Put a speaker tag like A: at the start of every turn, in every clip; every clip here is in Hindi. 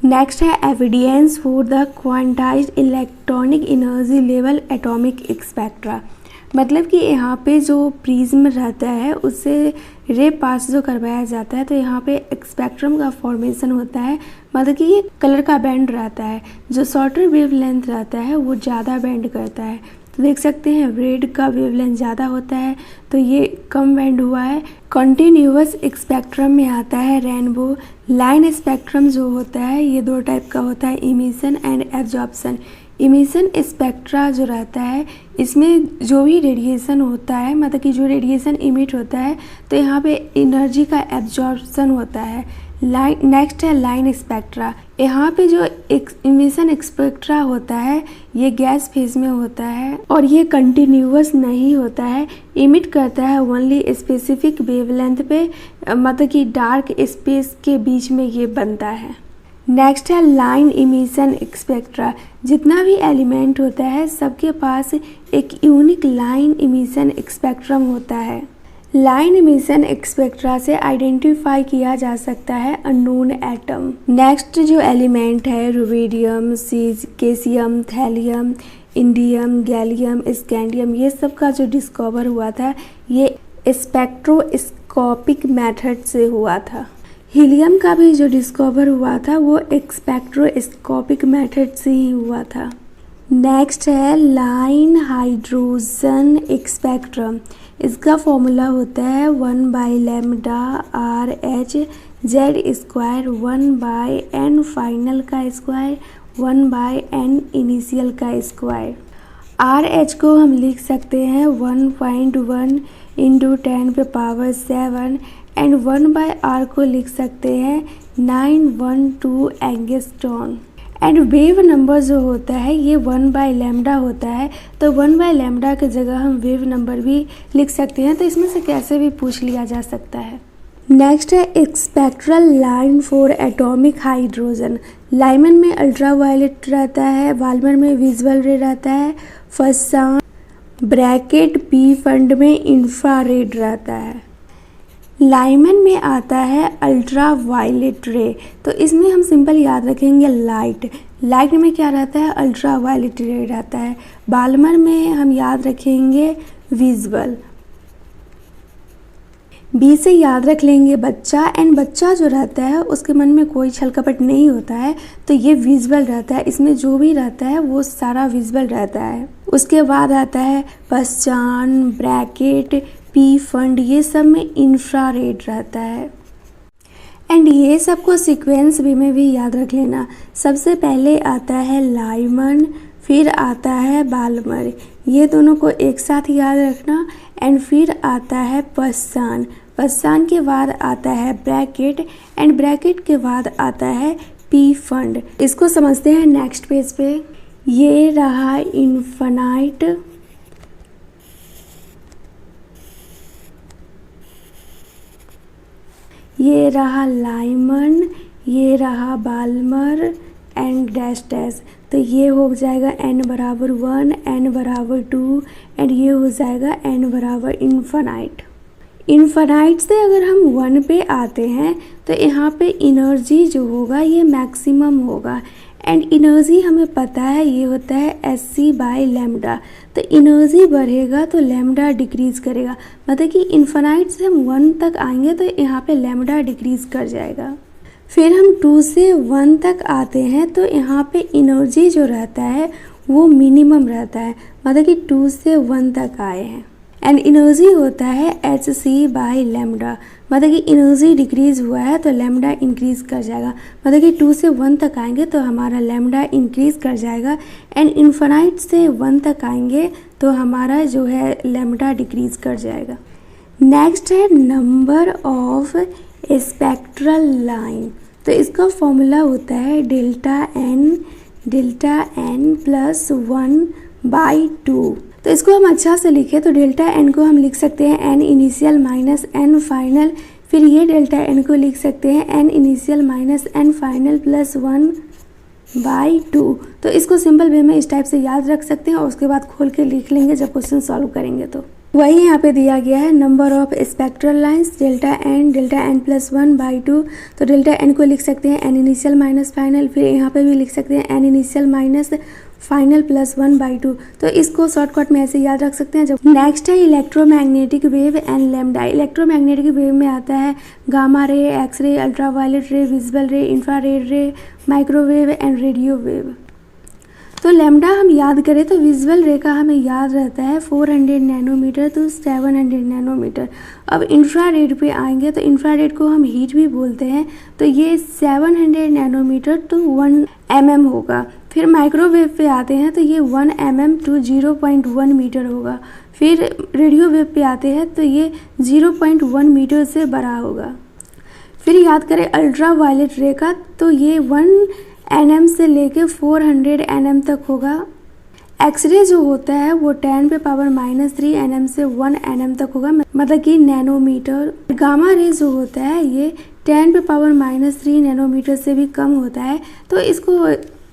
A: नेक्स्ट है evidence for the quantized electronic energy level atomic spectra. मतलब कि यहाँ पे जो प्रिज्म रहता है उससे रे पास जो करवाया जाता है तो यहाँ पे स्पेक्ट्रम का फॉर्मेशन होता है। मतलब कि ये कलर का बैंड रहता है, जो शॉर्टर वेवलेंथ रहता है वो ज़्यादा बैंड करता है। तो देख सकते हैं रेड का वेवलेंथ ज़्यादा होता है तो ये कम बैंड हुआ है। कंटिन्यूअस स्पेक्ट्रम में आता है रेनबो। लाइन स्पेक्ट्रम जो होता है ये दो टाइप का होता है, emission and absorption. Emission spectra जो रहता है इसमें जो भी रेडिएशन होता है, मतलब कि जो रेडिएशन इमिट होता है तो यहाँ पे एनर्जी का एब्जॉर्प्शन होता है। नेक्स्ट है लाइन स्पेक्ट्रा। यहाँ पे जो इमिशन स्पेक्ट्रा होता है ये गैस फेज में होता है और ये कंटिन्यूअस नहीं होता है, इमिट करता है ओनली स्पेसिफिक वेवलेंथ पे, मतलब कि डार्क स्पेस के बीच में ये बनता है। नेक्स्ट है लाइन इमिशन स्पेक्ट्रा। जितना भी एलिमेंट होता है सबके पास एक यूनिक लाइन इमिशन स्पेक्ट्रम होता है। लाइन इमिशन स्पेक्ट्रा से आइडेंटिफाई किया जा सकता है अननोन एटम। नेक्स्ट जो एलिमेंट है rubidium, calcium, thallium, indium, gallium, scandium, ये सब का जो डिस्कवर हुआ था ये स्पेक्ट्रोस्कोपिक मेथड से हुआ था। हीलियम का भी जो डिस्कवर हुआ था वो स्पेक्ट्रोस्कोपिक मेथड से ही हुआ था। नेक्स्ट है लाइन हाइड्रोजन स्पेक्ट्रम। इसका फॉर्मूला होता है 1/λ RH Z² 1/n फाइनल का स्क्वायर 1/n इनिशियल का स्क्वायर। RH को हम लिख सकते हैं 1.1 × 10⁻⁷ एंड 1/r को लिख सकते हैं 912 एंगस्ट्रॉन। एंड वेव नंबर जो होता है ये 1/λ होता है, तो 1/λ की जगह हम वेव नंबर भी लिख सकते हैं, तो इसमें से कैसे भी पूछ लिया जा सकता है। नेक्स्ट है spectral line for atomic hydrogen. Lyman में अल्ट्रावायलेट रहता है, वाल्मर में विजुअल रे रहता है, फस्सान ब्रैकेट पी फंड में इंफ्रारेड रहता है। लाइमन में आता है अल्ट्रा वायलेट रे, तो इसमें हम सिंपल याद रखेंगे लाइट। लाइट में क्या रहता है, अल्ट्रा वायलेट रे रहता है। बाल्मर में हम याद रखेंगे विजुअल। बी से याद रख लेंगे बच्चा, एंड बच्चा जो रहता है उसके मन में कोई छल कपट नहीं होता है तो ये विजुअल रहता है, इसमें जो भी रहता है वो सारा विजुअल रहता है। उसके बाद आता है पश्चान ब्रैकेट पी फंड, ये सब में इंफ्रारेड रहता है। एंड ये सबको सीक्वेंस वे में भी याद रख लेना। सबसे पहले आता है लाइमन, फिर आता है बाल्मर, ये दोनों को एक साथ याद रखना। एंड फिर आता है पश्चान, पश्चान के बाद आता है ब्रैकेट, एंड ब्रैकेट के बाद आता है पी फंड। इसको समझते हैं नेक्स्ट पेज पे। ये रहा इन्फिनाइट, ये रहा लाइमन, ये रहा बाल्मर एंड डैश डैश, तो ये हो जाएगा n = 1, n = 2 एंड ये हो जाएगा n = इन्फिनाइट। इन्फिनाइट से अगर हम 1 पे आते हैं तो यहाँ पे एनर्जी जो होगा ये मैक्सिमम होगा, एंड एनर्जी हमें पता है ये होता है hc/λ। तो एनर्जी बढ़ेगा तो लैम्डा डिक्रीज करेगा, मतलब कि इन्फिनाइट से हम 1 तक आएंगे तो यहाँ पे लैम्डा डिक्रीज कर जाएगा। फिर हम 2 से 1 तक आते हैं तो यहाँ पे एनर्जी जो रहता है वो मिनिमम रहता है, मतलब कि 2 से 1 तक आए हैं। एंड एनर्जी होता है hc/λ, मतलब कि एनर्जी डिक्रीज हुआ है तो लैम्डा इंक्रीज कर जाएगा, मतलब कि 2 से 1 तक आएंगे तो हमारा लैम्डा इंक्रीज कर जाएगा, एंड इन्फिनाइट से 1 तक आएंगे तो हमारा जो है लैम्डा डिक्रीज कर जाएगा। नेक्स्ट है नंबर ऑफ स्पेक्ट्रल लाइन, तो इसका फॉर्मूला होता है ΔN + 1/2। तो इसको हम अच्छा से लिखें तो ΔN को हम लिख सकते हैं n इनिशियल - n फाइनल, फिर ये ΔN को लिख सकते हैं n इनिशियल - n फाइनल + 1/2। तो इसको सिंपल वे में इस टाइप से याद रख सकते हैं और उसके बाद खोल के लिख लेंगे जब क्वेश्चन सॉल्व करेंगे तो। वही यहाँ पे दिया गया है number of spectral lines delta n plus 1/2। तो डेल्टा एन को लिख सकते हैं एन इनिशियल माइनस फाइनल, फिर यहाँ पे भी लिख सकते हैं an initial minus final plus 1/2। तो इसको शॉर्टकट में ऐसे याद रख सकते हैं। जब नेक्स्ट है electromagnetic wave and lambda. Electromagnetic wave में आता है gamma ray, X ray, ultraviolet रे, विजिबल रे, इंफ्रारेड रे, माइक्रोवेव एंड रेडियो वेव। तो लैम्डा हम याद करें तो विजुअल रे का हमें याद रहता है 400 नैनोमीटर टू 700 नैनोमीटर। अब इंफ्रारेड पे आएंगे तो इंफ्रारेड को हम हीट भी बोलते हैं, तो ये 700 नैनोमीटर टू 1 mm होगा। फिर माइक्रोवेव पे आते हैं तो ये 1 mm टू 0.1 मीटर होगा। फिर रेडियो वेव पे आते हैं तो ये 0.1 मीटर से बड़ा होगा। फिर याद करें अल्ट्रा वायलेट रे का तो ये 1 nm से लेके 400 nm तक होगा। एक्सरे जो होता है वो 10⁻³ nm से 1 nm तक होगा, मतलब कि नैनोमीटर। गामा रे जो होता है ये 10⁻³ नैनोमीटर से भी कम होता है। तो इसको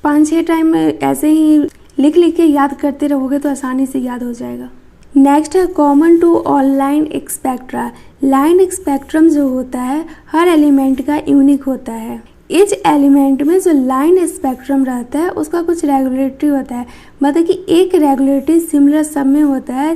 A: 5-6 टाइम ऐसे ही लिख के याद करते रहोगे तो आसानी से याद हो जाएगा। नेक्स्ट है common to all line spectra. Line spectrum जो होता है हर एलिमेंट का यूनिक होता है। इस एलिमेंट में जो लाइन स्पेक्ट्रम रहता है उसका कुछ रेगुलेटरी होता है, मतलब कि एक रेगुलेटरी सिमिलर सब में होता है।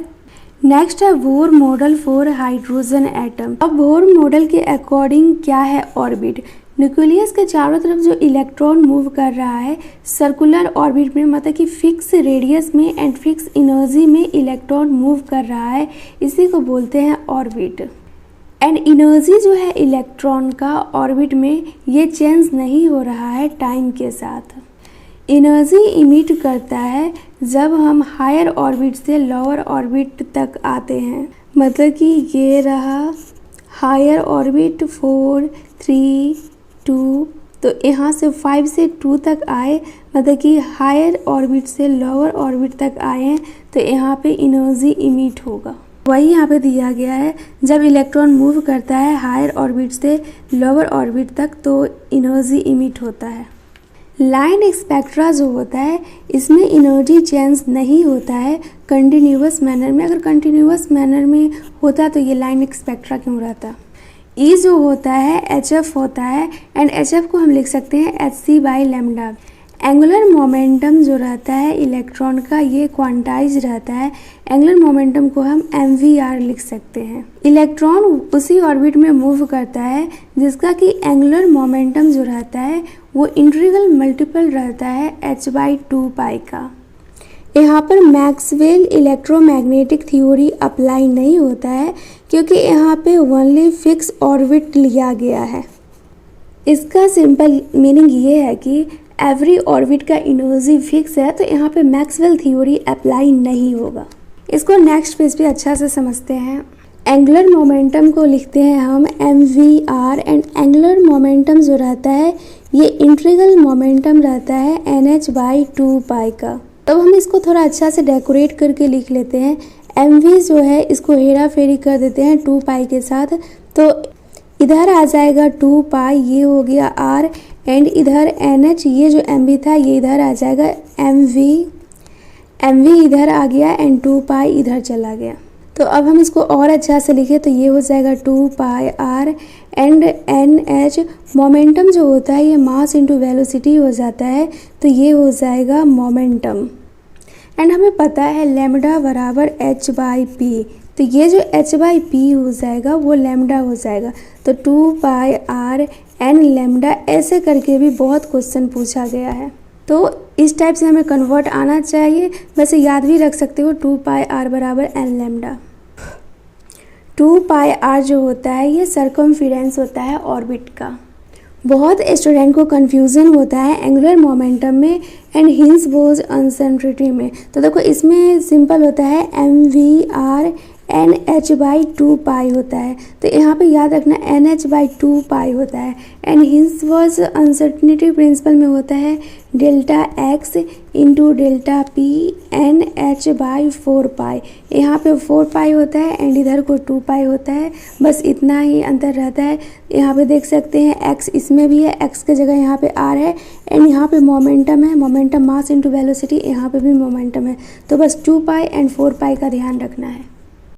A: नेक्स्ट है Bohr model for hydrogen atom. अब बोर मॉडल के अकॉर्डिंग क्या है ऑर्बिट। न्यूक्लियस के चारों तरफ जो इलेक्ट्रॉन मूव कर रहा है सर्कुलर ऑर्बिट में, मतलब कि फिक्स रेडियस में एंड फिक्स एनर्जी में इलेक्ट्रॉन मूव कर रहा है, इसी को बोलते हैं ऑर्बिट। एंड एनर्जी जो है इलेक्ट्रॉन का ऑर्बिट में ये चेंज नहीं हो रहा है टाइम के साथ। एनर्जी इमिट करता है जब हम हायर ऑर्बिट से लोअर ऑर्बिट तक आते हैं, मतलब कि ये रहा हायर ऑर्बिट 4, 3, 2, तो यहाँ से 5 से 2 तक आए, मतलब कि हायर ऑर्बिट से लोअर ऑर्बिट तक आए हैं, तो यहाँ पे एनर्जी इमिट होगा। वही यहाँ पे दिया गया है जब इलेक्ट्रॉन मूव करता है हायर ऑर्बिट से लोअर ऑर्बिट तक तो एनर्जी इमिट होता है। लाइन स्पेक्ट्रा जो होता है इसमें एनर्जी चेंज नहीं होता है कंटिन्यूअस मैनर में। अगर कंटिन्यूअस मैनर में होता तो ये लाइन स्पेक्ट्रा क्यों रहता। ई जो होता है HF होता है एंड HF को हम लिख सकते हैं hc/λ। एंगुलर मोमेंटम जो रहता है इलेक्ट्रॉन का ये क्वांटाइज रहता है। एंगुलर मोमेंटम को हम mvr लिख सकते हैं। इलेक्ट्रॉन उसी ऑर्बिट में मूव करता है जिसका कि एंगुलर मोमेंटम जो रहता है वो इंटीग्रल मल्टीपल रहता है h/2π का। यहाँ पर मैक्सवेल इलेक्ट्रोमैग्नेटिक थ्योरी अप्लाई नहीं होता है क्योंकि यहाँ पे ओनली फिक्स ऑर्बिट लिया गया है। इसका सिंपल मीनिंग ये है कि एवरी ऑर्बिट का एनर्जी फिक्स है, तो यहाँ पे मैक्सवेल थ्योरी अप्लाई नहीं होगा। इसको नेक्स्ट पेज पे अच्छा से समझते हैं। एंगुलर मोमेंटम को लिखते हैं हम mvr एंड एंगुलर मोमेंटम जो रहता है ये इंटीग्रल मोमेंटम रहता है nh/2π का। तब हम इसको थोड़ा अच्छा से डेकोरेट करके लिख लेते हैं। mv जो है इसको हेरा फेरी कर देते हैं 2π के साथ, तो इधर आ जाएगा 2π, ये हो गया r एंड इधर NH ये जो mv था ये इधर आ जाएगा mv इधर आ गया एंड 2π इधर चला गया। तो अब हम इसको और अच्छा से लिखें तो ये हो जाएगा 2πr एंड NH। मोमेंटम जो होता है ये मास इंटू वेलोसिटी हो जाता है, तो ये हो जाएगा मोमेंटम। एंड हमें पता है लैम्डा बराबर h/p, तो ये जो h/p हो जाएगा वो लैम्डा हो जाएगा। तो 2πr एन लैम्डा ऐसे करके भी बहुत क्वेश्चन पूछा गया है, तो इस टाइप से हमें कन्वर्ट आना चाहिए। वैसे याद भी रख सकते हो 2πr बराबर एन लैम्डा। 2πr जो होता है ये सर्कमफेरेंस होता है ऑर्बिट का। बहुत स्टूडेंट को कंफ्यूजन होता है एंगुलर मोमेंटम में एंड हिग्स बोसन अनसर्टेनिटी में। तो देखो इसमें सिंपल होता है mvr nh/2π होता है, तो यहाँ पे याद रखना nh/2π होता है। And Higgs boson uncertainty principle में होता है delta x into delta p nh/4π। यहाँ पे 4π होता है एंड इधर को 2π होता है, बस इतना ही अंतर रहता है। यहाँ पे देख सकते हैं x इसमें भी है, x के जगह यहाँ पे r है एंड यहाँ पे मोमेंटम है, मोमेंटम मास इंटू वेलोसिटी, यहाँ पे भी मोमेंटम है, तो बस 2π एंड 4π का ध्यान रखना है।